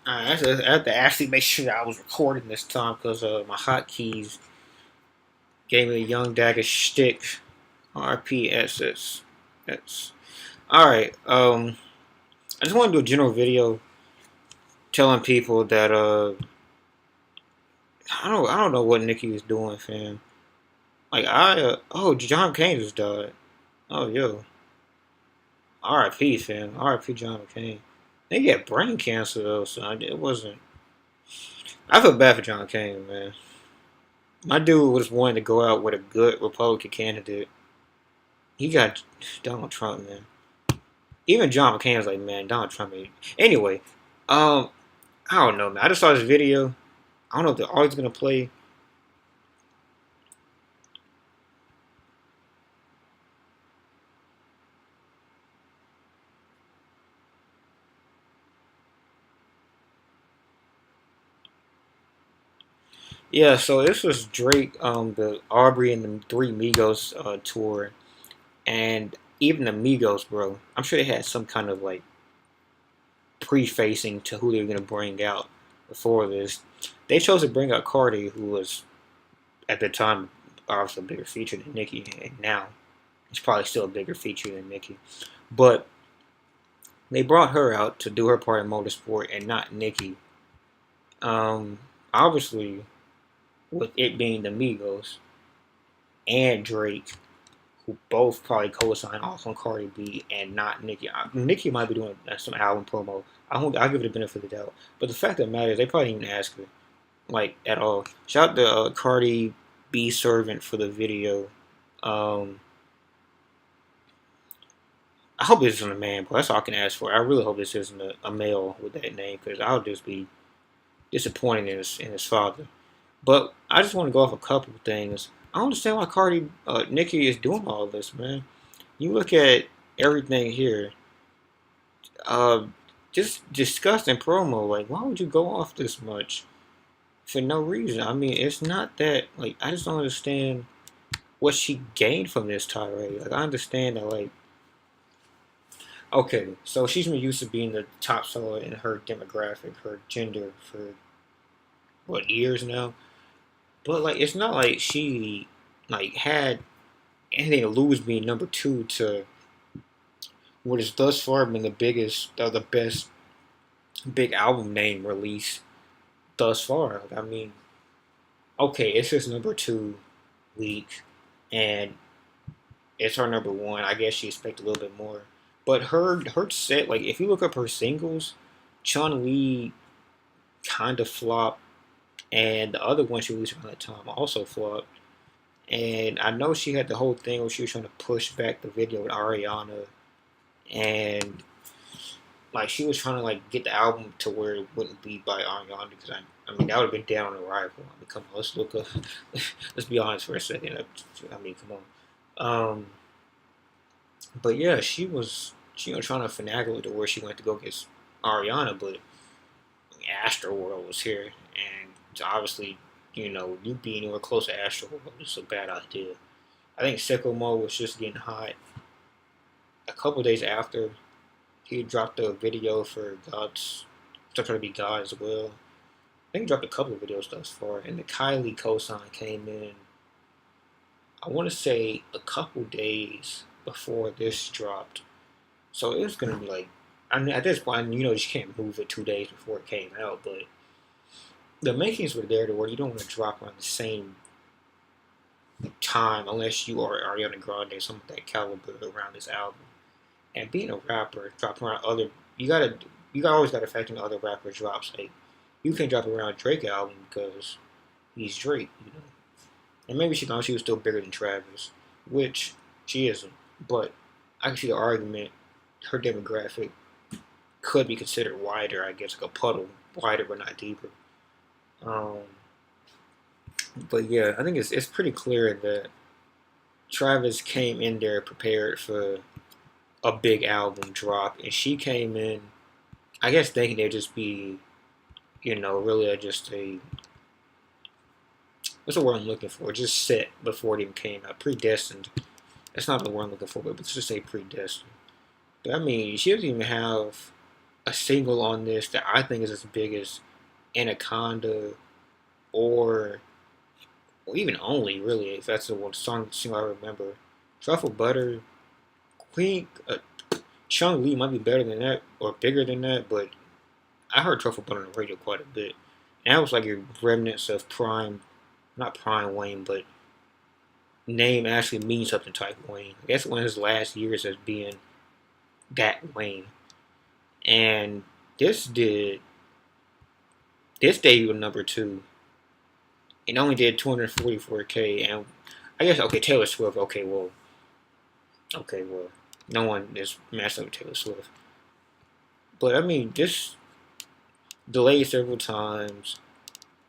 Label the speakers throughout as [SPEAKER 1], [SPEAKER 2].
[SPEAKER 1] Alright, I have to actually make sure that I was recording this time because my hotkeys gave me a young dagger shtick. RPSS. That's alright. I just want to do a general video telling people that I don't know what Nicki is doing, fam. Like oh, John McCain just died. Oh yo, R.I.P. fam. R.I.P. John McCain. They get brain cancer though, so it wasn't. I feel bad for John McCain, man. My dude was wanting to go out with a good Republican candidate. He got Donald Trump, man. Even John McCain was like, man, Donald Trump. Anyway, um, I don't know, man. I just saw this video. I don't know if they're always gonna play. Yeah, so this was Drake, the Aubrey and the Three Migos tour, and even the Migos, bro. I'm sure they had some kind of like prefacing to who they were gonna bring out before this. They chose to bring out Cardi, who was at the time obviously a bigger feature than Nicki, and now it's probably still a bigger feature than Nicki. But they brought her out to do her part in Motorsport and not Nicki. Obviously, with it being the Migos and Drake, who both probably co-signed off on Cardi B and not Nicki. Nicki might be doing some album promo. I'll give it the benefit of the doubt. But the fact of the matter is, they probably didn't even ask her, like, at all. Shout out to Cardi B Servant for the video. Um, I hope this isn't a man, but that's all I can ask for. I really hope this isn't a male with that name, because I'll just be disappointed in his father. But I just want to go off a couple of things. I don't understand why Nicki is doing all this, man. You look at everything here, uh, just disgusting promo. Like, why would you go off this much for no reason? I mean, it's not that, like, I just don't understand what she gained from this tirade. Like, I understand that, like, okay, so she's been used to being the top seller in her demographic, her gender for what, years now. But like, it's not like she like had anything to lose being number two to what has thus far been the biggest, the best big album name release thus far. Like, I mean, okay, it's just number two week, and it's her number one. I guess she expected a little bit more, but her set, like, if you look up her singles, Chun Li kind of flopped, and the other one she released around that time also flopped. And I know she had the whole thing where she was trying to push back the video with Ariana, and like she was trying to like get the album to where it wouldn't be by Ariana, because I mean that would have been down on arrival. I mean, come on, let's look up, let's be honest for a second. I mean, come on. But yeah, she was trying to finagle it to where she went to go get Ariana, but Astroworld was here, and obviously, you being anywhere close to Astroworld is a bad idea. I think Sicko Mode was just getting hot. A couple days after, he dropped a video for God's, trying to be God as well. I think he dropped a couple of videos thus far, and the Kylie cosign came in, I want to say, a couple days before this dropped. So it was going to be like, I mean, at this point, you can't move it 2 days before it came out, but the makings were there to where you don't want to drop around the same time unless you are Ariana Grande, some of that caliber around this album. And being a rapper, dropping around you always gotta factor in other rapper drops. Like, you can drop around Drake album because he's Drake. And maybe she thought she was still bigger than Travis, which she isn't. But I can see the argument. Her demographic could be considered wider, I guess, like a puddle, wider but not deeper. Um, but yeah, I think it's pretty clear that Travis came in there prepared for a big album drop, and she came in, I guess, thinking they'd just be, really just a, what's the word I'm looking for? Just set before it even came out, predestined. That's not the word I'm looking for, but let's just say predestined. But I mean, she doesn't even have a single on this that I think is as big as Anaconda or even Only, really, if that's the one song single I remember. Truffle Butter, Queen, Chung Lee might be better than that or bigger than that, but I heard Truffle Butter on the radio quite a bit. And that was like your remnants of Prime, not Prime Wayne, but name actually means something type Wayne. I guess one of his last years as being that Wayne. And this did this debuted number two. It only did 244K, and I guess okay, Taylor Swift. Okay, well, no one is messing with Taylor Swift. But I mean, this delayed several times.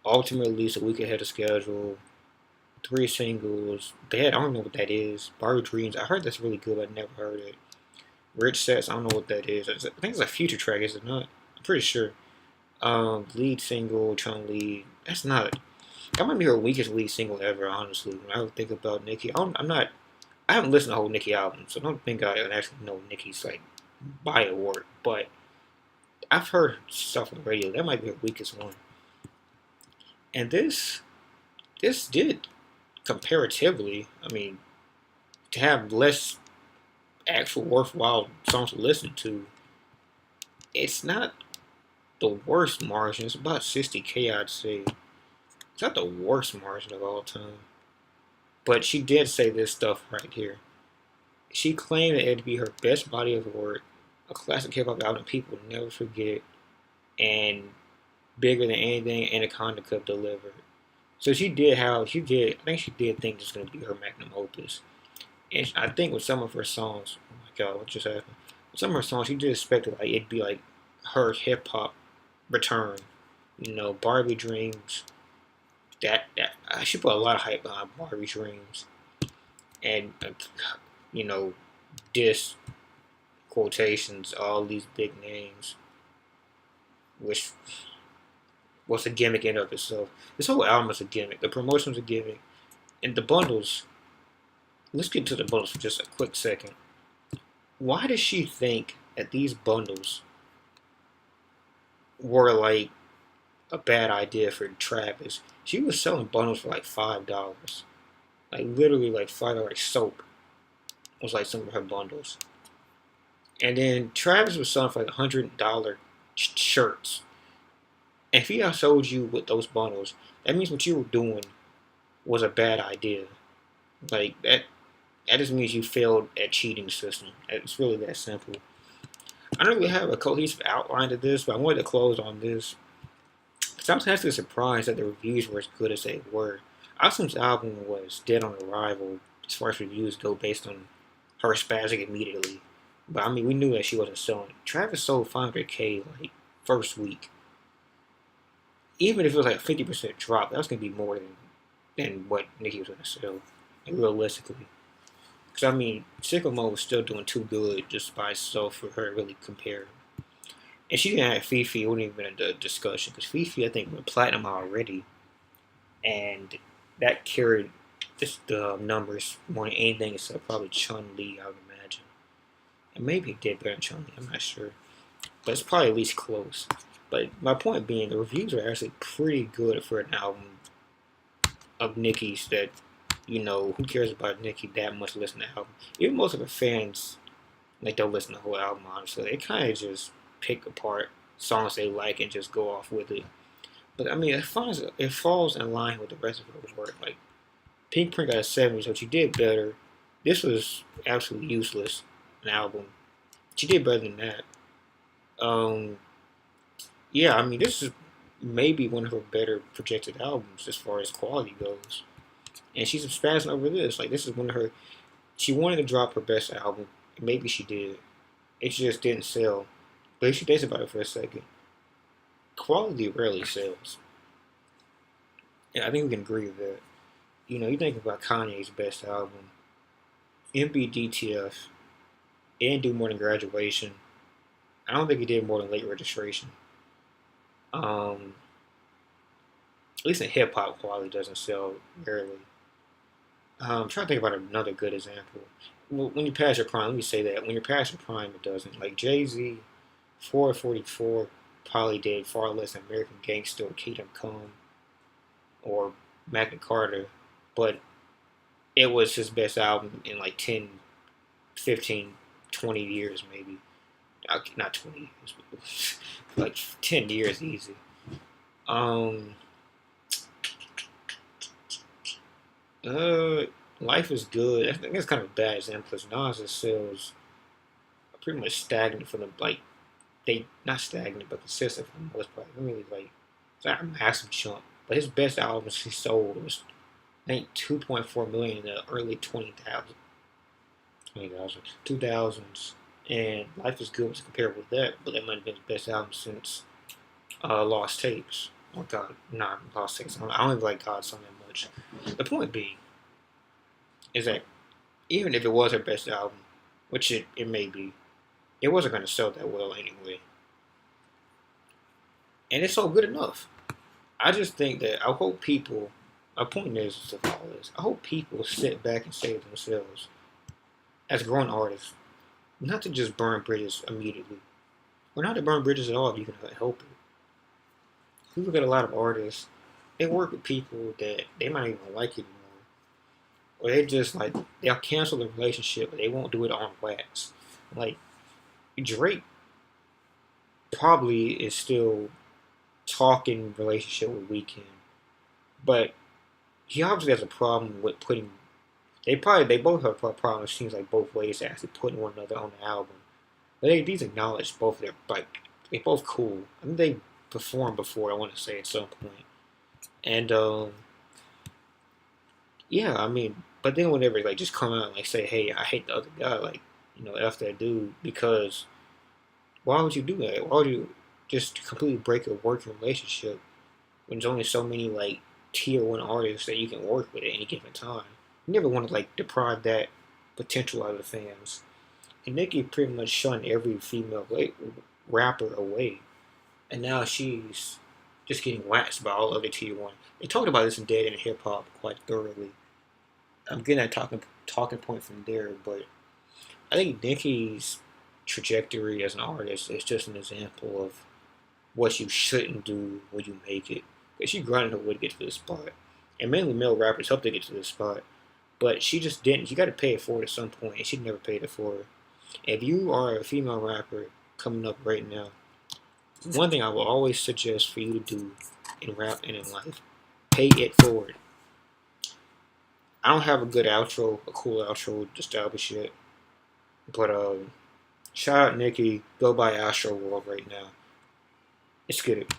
[SPEAKER 1] Ultimate release a week ahead of schedule. 3 singles. Bad, I don't know what that is. Barbie Dreams, I heard that's really good, but I never heard it. Rich Sets, I don't know what that is. I think it's a future track, is it not? I'm pretty sure. Lead single, Chung Lee. That's not. That might be her weakest lead single ever, honestly. When I would think about Nicki, I'm not. I haven't listened to the whole Nicki album, so I don't think I actually know Nicki's like bio work. But I've heard stuff on the radio. That might be her weakest one. And this did comparatively. I mean, to have less actual worthwhile songs to listen to, it's not the worst margin. It's about 60K, I'd say. It's not the worst margin of all time. But she did say this stuff right here. She claimed that it'd be her best body of work, a classic hip hop album people never forget, and bigger than anything Anaconda could deliver. So I think she did think this was going to be her magnum opus. And I think with some of her songs, oh my god, what just happened? With some of her songs, she did expect it, like it'd be like her hip hop return. You know, Barbie Dreams. That I should put a lot of hype behind Barbie Dreams, and you know, diss quotations, all these big names, which was a gimmick in and of itself. This whole album is a gimmick. The promotion's a gimmick, and the bundles. Let's get to the bundles for just a quick second. Why does she think that these bundles were like a bad idea for Travis? She was selling bundles for like $5, like literally like $5 soap was like some of her bundles, and then Travis was selling for like $100 shirts. And if he outsold you with those bundles, that means what you were doing was a bad idea. Like that just means you failed at cheating the system. It's really that simple. I don't really have a cohesive outline to this, but I wanted to close on this. So I was actually surprised that the reviews were as good as they were. Austin's album was dead on arrival as far as reviews go based on her spazzing immediately. But I mean, we knew that she wasn't selling. Travis sold 500K like first week. Even if it was like a 50% drop, that was going to be more than what Nicki was going to sell, like, realistically. Because I mean, Sicko Mode was still doing too good just by itself for her to really compare. And she didn't have Fifi. It wouldn't even been a discussion because Fifi, I think, went platinum already, and that carried the numbers more than anything except probably Chun Li, I would imagine. And maybe it did better than Chun Li. I'm not sure, but it's probably at least close. But my point being, the reviews are actually pretty good for an album of Nicki's that, you know, who cares about Nicki that much to listen to the album? Even most of her fans, like, don't listen to the whole album, honestly. They kind of just pick apart songs they like and just go off with it. But, I mean, it falls in line with the rest of her work. Like, Pink Print got a 70, so she did better. This was absolutely useless, an album. She did better than that. Yeah, I mean, this is maybe one of her better projected albums as far as quality goes. And she's spazzing over this. Like, this is one of her. She wanted to drop her best album. Maybe she did. It just didn't sell. But if she thinks about it for a second, quality rarely sells. Yeah, I think we can agree with that. You know, you think about Kanye's best album, MBDTF. It didn't do more than Graduation. I don't think he did more than Late Registration. At least in hip hop, quality doesn't sell rarely. I'm trying to think about another good example. When you pass your prime, let me say that when you're past your prime, it doesn't. Like Jay-Z, 444 probably did far less than American Gangster or Kingdom Come or Magna Carta, but it was his best album in like 10, 15, 20 years maybe. Not 20 years, but like 10 years easy. Um, uh, Life is Good. I think it's kind of a bad example because Nas sales pretty much stagnant for them. Like they not stagnant, but consistent for the most part. Really like it's not a massive jump. But his best albums he sold was I think 2.4 million in the early 2000s. And Life is Good was comparable to that, but that might have been his best album since Lost Tapes. Oh God, not Lost Tapes. I don't even like God's Song that much. The point being is that even if it was her best album, which it may be, it wasn't going to sell that well anyway. And it's sold good enough. I just think that I hope people, my point is of all this, I hope people sit back and say to themselves, as grown artists, not to just burn bridges immediately, or not to burn bridges at all if you can help it. We look at a lot of artists, they work with people that they might not even like anymore. Or they just like, they'll cancel the relationship, but they won't do it on wax. Like, Drake probably is still talking relationship with Weeknd, but he obviously has a problem with putting. They both have a problem. It seems like both ways actually putting one another on the album. But these acknowledge both their they both cool. I mean they performed before. I want to say at some point, and yeah, I mean, but then whenever like just come out and like say, hey, I hate the other guy, like f that dude because why would you do that? Why would you just completely break a working relationship when there's only so many like tier one artists that you can work with at any given time? You never want to like deprive that potential out of the fans. And Nicki pretty much shunned every female rapper away, and now she's just getting waxed by all other tier one. They talked about this in Dead and Hip Hop quite thoroughly. I'm getting that talking point from there, but I think Nicki's trajectory as an artist is just an example of what you shouldn't do when you make it. Because she grinded her way to get to this spot. And mainly male rappers helped her get to this spot. But she just didn't. You got to pay it forward at some point, and she never paid it forward. If you are a female rapper coming up right now, one thing I will always suggest for you to do in rap and in life, pay it forward. I don't have a good outro, a cool outro to establish yet. But shout out Nicki, go buy Astro World right now. Let's get it.